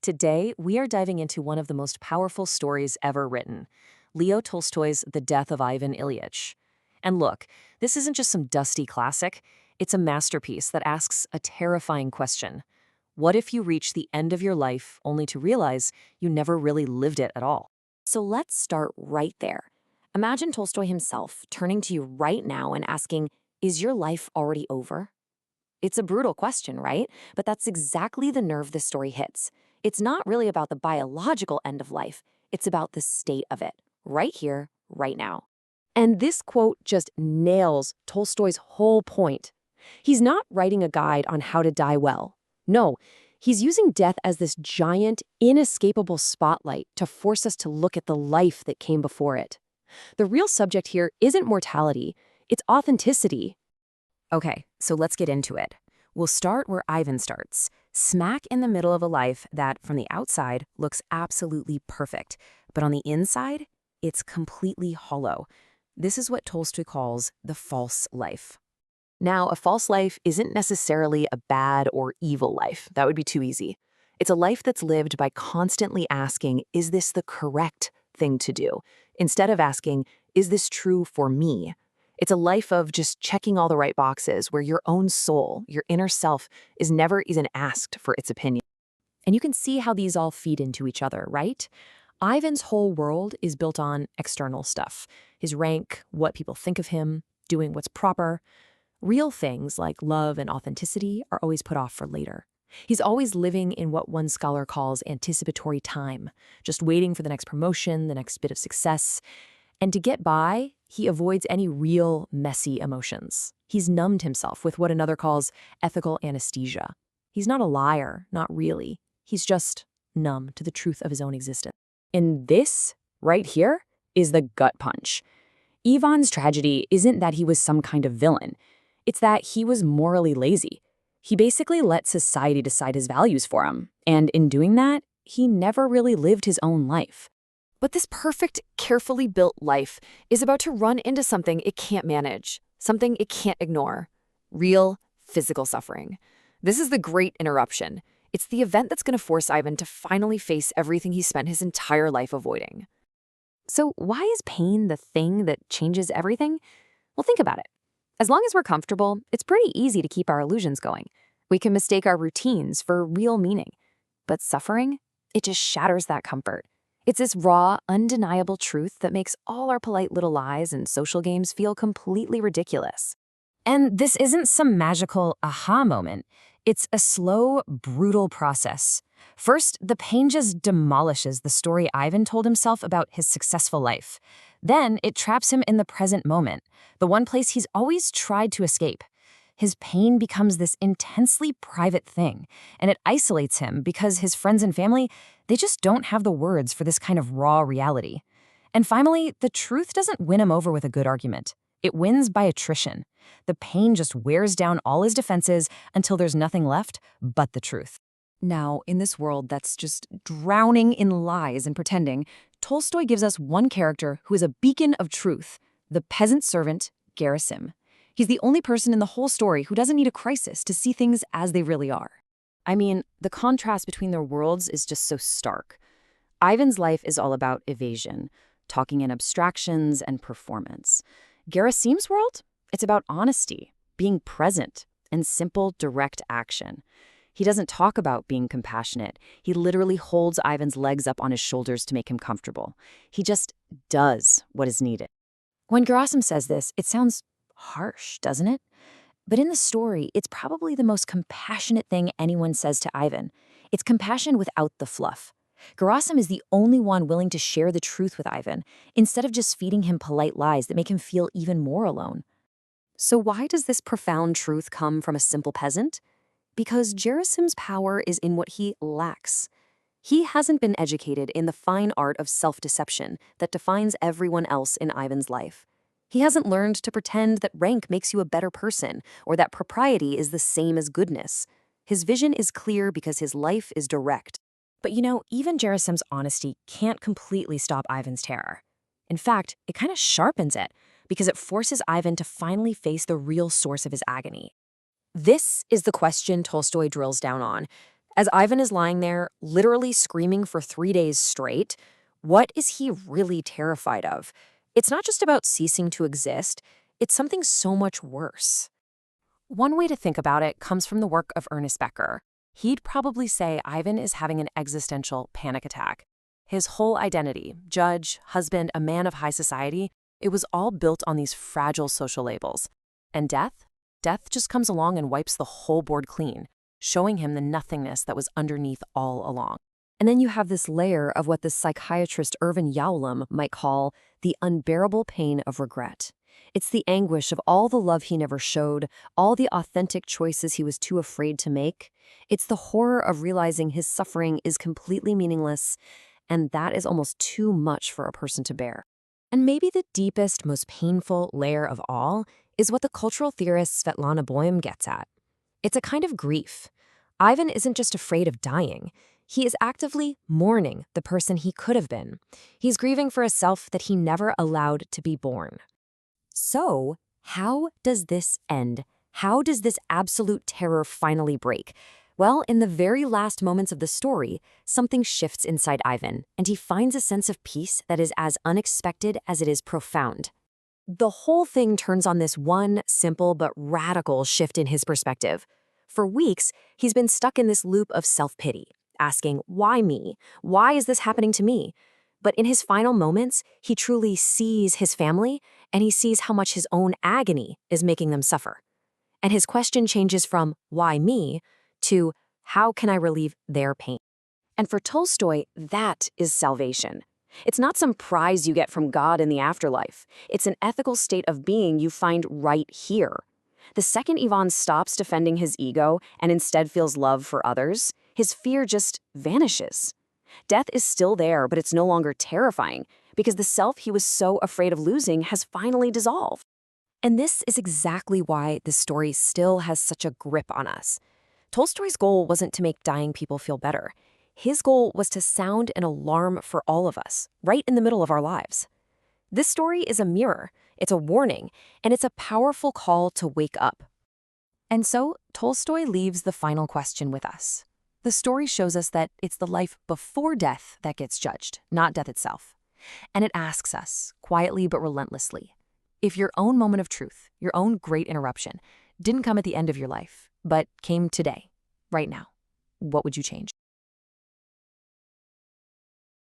Today, we are diving into one of the most powerful stories ever written, Leo Tolstoy's The Death of Ivan Ilyich. And look, this isn't just some dusty classic, it's a masterpiece that asks a terrifying question. What if you reach the end of your life only to realize you never really lived it at all? So let's start right there. Imagine Tolstoy himself turning to you right now and asking, is your life already over? It's a brutal question, right? But that's exactly the nerve this story hits. It's not really about the biological end of life, it's about the state of it, right here, right now. And this quote just nails Tolstoy's whole point. He's not writing a guide on how to die well. No, he's using death as this giant, inescapable spotlight to force us to look at the life that came before it. The real subject here isn't mortality, it's authenticity. Okay, so let's get into it. We'll start where Ivan starts, smack in the middle of a life that, from the outside, looks absolutely perfect, but on the inside, it's completely hollow. This is what Tolstoy calls the false life. Now, a false life isn't necessarily a bad or evil life. That would be too easy. It's a life that's lived by constantly asking, is this the correct thing to do? Instead of asking, is this true for me? It's a life of just checking all the right boxes where your own soul, your inner self, is never even asked for its opinion. And you can see how these all feed into each other, right? Ivan's whole world is built on external stuff. His rank, what people think of him, doing what's proper. Real things like love and authenticity are always put off for later. He's always living in what one scholar calls anticipatory time, just waiting for the next promotion, the next bit of success. And to get by, he avoids any real, messy emotions. He's numbed himself with what another calls ethical anesthesia. He's not a liar, not really. He's just numb to the truth of his own existence. And this, right here, is the gut punch. Ivan's tragedy isn't that he was some kind of villain. It's that he was morally lazy. He basically let society decide his values for him. And in doing that, he never really lived his own life. But this perfect, carefully built life is about to run into something it can't manage, something it can't ignore. Real, physical suffering. This is the great interruption. It's the event that's going to force Ivan to finally face everything he spent his entire life avoiding. So why is pain the thing that changes everything? Well, think about it. As long as we're comfortable, it's pretty easy to keep our illusions going. We can mistake our routines for real meaning. But suffering, it just shatters that comfort. It's this raw, undeniable truth that makes all our polite little lies and social games feel completely ridiculous. And this isn't some magical aha moment. It's a slow, brutal process. First, the pain just demolishes the story Ivan told himself about his successful life. Then, it traps him in the present moment, the one place he's always tried to escape. His pain becomes this intensely private thing, and it isolates him because his friends and family, they just don't have the words for this kind of raw reality. And finally, the truth doesn't win him over with a good argument. It wins by attrition. The pain just wears down all his defenses until there's nothing left but the truth. Now, in this world that's just drowning in lies and pretending, Tolstoy gives us one character who is a beacon of truth, the peasant servant, Gerasim. He's the only person in the whole story who doesn't need a crisis to see things as they really are. I mean, the contrast between their worlds is just so stark. Ivan's life is all about evasion, talking in abstractions and performance. Gerasim's world? It's about honesty, being present, and simple, direct action. He doesn't talk about being compassionate. He literally holds Ivan's legs up on his shoulders to make him comfortable. He just does what is needed. When Gerasim says this, it sounds harsh, doesn't it? But in the story, it's probably the most compassionate thing anyone says to Ivan. It's compassion without the fluff. Gerasim is the only one willing to share the truth with Ivan, instead of just feeding him polite lies that make him feel even more alone. So why does this profound truth come from a simple peasant? Because Gerasim's power is in what he lacks. He hasn't been educated in the fine art of self-deception that defines everyone else in Ivan's life. He hasn't learned to pretend that rank makes you a better person or that propriety is the same as goodness. His vision is clear because his life is direct. But even Gerasim's honesty can't completely stop Ivan's terror. In fact, it kind of sharpens it because it forces Ivan to finally face the real source of his agony. This is the question Tolstoy drills down on. As Ivan is lying there, literally screaming for 3 days straight, what is he really terrified of? It's not just about ceasing to exist, it's something so much worse. One way to think about it comes from the work of Ernest Becker. He'd probably say Ivan is having an existential panic attack. His whole identity, judge, husband, a man of high society, it was all built on these fragile social labels. And death? Death just comes along and wipes the whole board clean, showing him the nothingness that was underneath all along. And then you have this layer of what the psychiatrist Irvin Yalom might call the unbearable pain of regret. It's the anguish of all the love he never showed, all the authentic choices he was too afraid to make. It's the horror of realizing his suffering is completely meaningless, and that is almost too much for a person to bear. And maybe the deepest, most painful layer of all is what the cultural theorist Svetlana Boym gets at. It's a kind of grief. Ivan isn't just afraid of dying. He is actively mourning the person he could have been. He's grieving for a self that he never allowed to be born. So, how does this end? How does this absolute terror finally break? Well, in the very last moments of the story, something shifts inside Ivan, and he finds a sense of peace that is as unexpected as it is profound. The whole thing turns on this one simple but radical shift in his perspective. For weeks, he's been stuck in this loop of self-pity, asking, why me? Why is this happening to me? But in his final moments, he truly sees his family, and he sees how much his own agony is making them suffer. And his question changes from, why me, to, how can I relieve their pain? And for Tolstoy, that is salvation. It's not some prize you get from God in the afterlife. It's an ethical state of being you find right here. The second Ivan stops defending his ego and instead feels love for others, his fear just vanishes. Death is still there, but it's no longer terrifying, because the self he was so afraid of losing has finally dissolved. And this is exactly why this story still has such a grip on us. Tolstoy's goal wasn't to make dying people feel better. His goal was to sound an alarm for all of us, right in the middle of our lives. This story is a mirror, it's a warning, and it's a powerful call to wake up. And so, Tolstoy leaves the final question with us. The story shows us that it's the life before death that gets judged, not death itself. And it asks us, quietly but relentlessly, if your own moment of truth, your own great interruption, didn't come at the end of your life, but came today, right now, what would you change?